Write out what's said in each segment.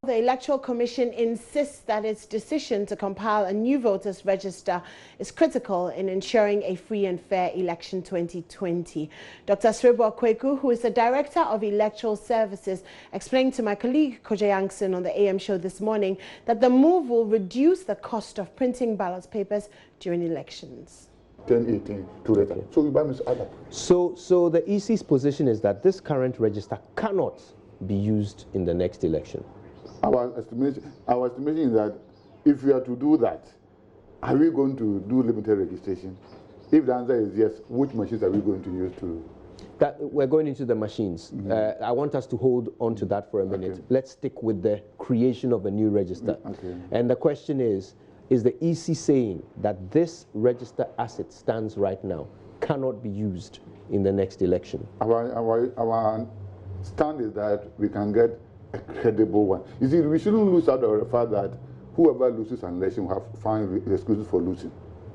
The Electoral Commission insists that its decision to compile a new voters register is critical in ensuring a free and fair election 2020. Dr. Srebo Kweku, who is the Director of Electoral Services, explained to my colleague Koje Yankson on the AM show this morning that the move will reduce the cost of printing ballot papers during elections. 1018 to later. So we buy other. So the EC's position is that this current register cannot be used in the next election. Our estimation is that if we are to do that, are we going to do limited registration? If the answer is yes, which machines are we going to use to? That we're going into the machines. I want us to hold on to that for a minute. Okay. Let's stick with the creation of a new register. Okay. And the question is the EC saying that this register as it stands right now cannot be used in the next election? Our stand is that we can get a credible one. You see, we shouldn't lose out on the fact that whoever loses an election will have find excuses for losing.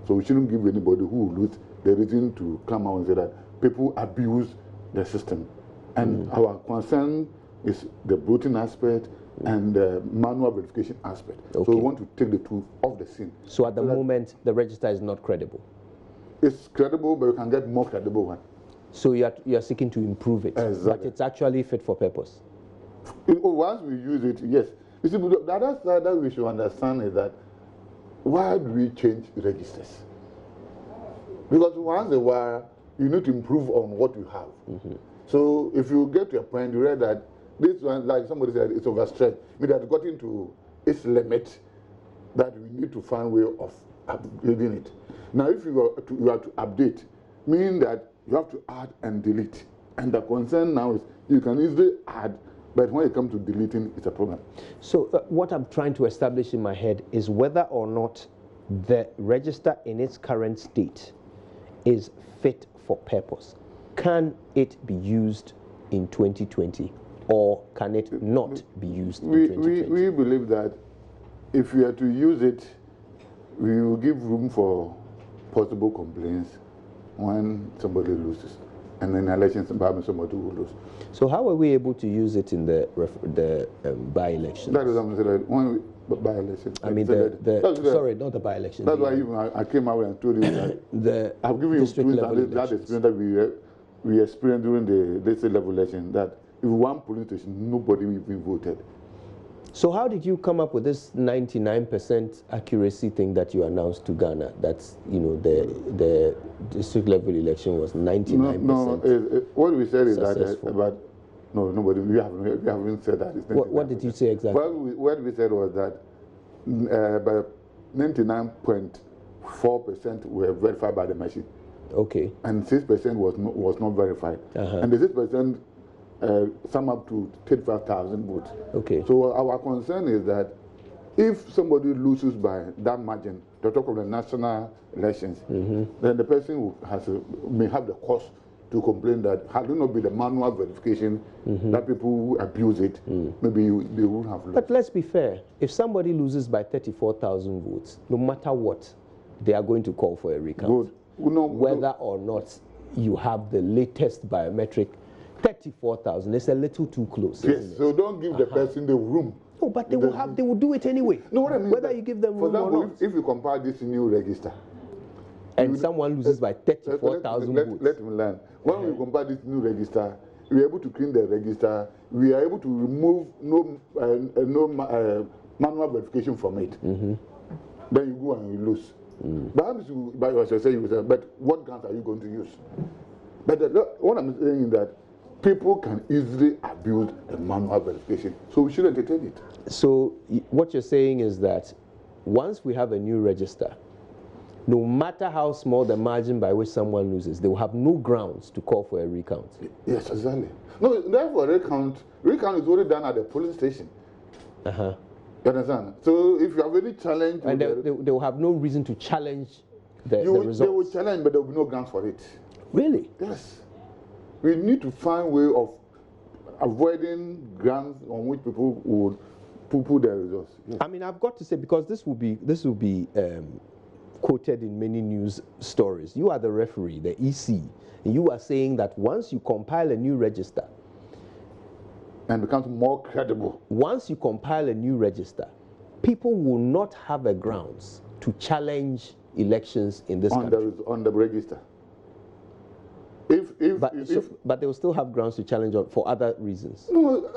So we shouldn't give anybody who will lose the reason to come out and say that people abuse the system. And our concern is the voting aspect and the manual verification aspect. Okay. So we want to take the two off the scene. So at the moment, the register is not credible? It's credible, but we can get more credible one. So you are seeking to improve it, exactly. But it's actually fit for purpose? Once we use it, yes. You see, the other side that we should understand is that why do we change registers? Because once in a while, you need to improve on what you have. So if you get to a point, you read that this one, like somebody said, it's overstretched. It has gotten to its limit that we need to find a way of upgrading it. Now, if you are to update, meaning that you have to add and delete. And the concern now is you can easily add, but when it comes to deleting, it's a problem. So what I'm trying to establish in my head is whether or not the register in its current state is fit for purpose. Can it be used in 2020 or can it not be used in 2020? We believe that if we are to use it, we will give room for possible complaints when somebody loses. And in elections, somebody will lose. So how are we able to use it in the by-elections? That is what I'm saying. When we by-election. I mean, sorry, not the by-election. That's why even I came out and told you that I've given you that experience that we experienced during the district level election, that if one police station, nobody even voted. So how did you come up with this 99% accuracy thing that you announced to Ghana? That's, you know, the district level election was 99%. No, what we said is that nobody, we haven't said that. What did you say exactly? What we said was that by 99.4% were verified by the machine. Okay. And 6% was not verified. And the 6% sum up to 35,000 votes. Okay. So our concern is that if somebody loses by that margin, to talk of the national elections, then the person may have the cost to complain that had it not been the manual verification that people who abuse it, maybe they would have lost. But let's be fair. If somebody loses by 34,000 votes, no matter what, they are going to call for a recount. Whether or not you have the latest biometric, 34,000 is a little too close. Yes, so don't give the person the room. No, but they will do it anyway. No, what I mean, whether you give them room or not. If you compare this new register, and someone loses by 34,000 votes. Let me learn. When we compare this new register, we are able to clean the register. We are able to remove no manual verification from it. Then you go and you lose. But what guns are you going to use? But what I'm saying is that people can easily abuse the manual verification, so we should entertain it. So what you're saying is that once we have a new register, no matter how small the margin by which someone loses, they will have no grounds to call for a recount. Yes, exactly. No, therefore recount is only done at the police station. You understand? So if you have any challenge, and they will have no reason to challenge the results. They will challenge, but there will be no grounds for it. Really? Yes. We need to find a way of avoiding grounds on which people would poo-poo their results. Yes. I mean, I've got to say, because this will be quoted in many news stories. You are the referee, the EC, and you are saying that once you compile a new register, and becomes more credible. Once you compile a new register, people will not have a grounds to challenge elections in this country. On the register. But they will still have grounds to challenge for other reasons. No,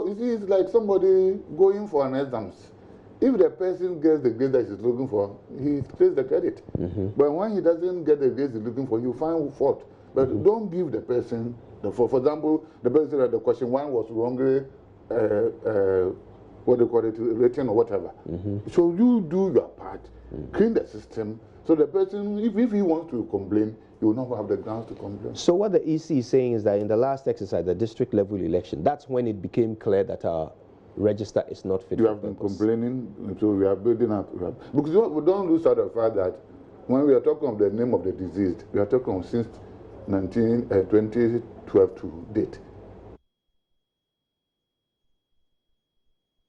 you see, it's like somebody going for an exams. If the person gets the grade that he's looking for, he takes the credit. But when he doesn't get the grade he's looking for, you find fault. But don't give the person the fault. For example, the person said that the question 1 was wrongly, what do you call it, written or whatever. So you do your part, clean the system, so the person, if he wants to complain, you will not have the grounds to complain. So what the EC is saying is that in the last exercise, the district level election, that's when it became clear that our register is not fit. You have been complaining, so we are building up. Because we don't lose sight of the fact that when we are talking of the name of the deceased, we are talking of since 2012 to date.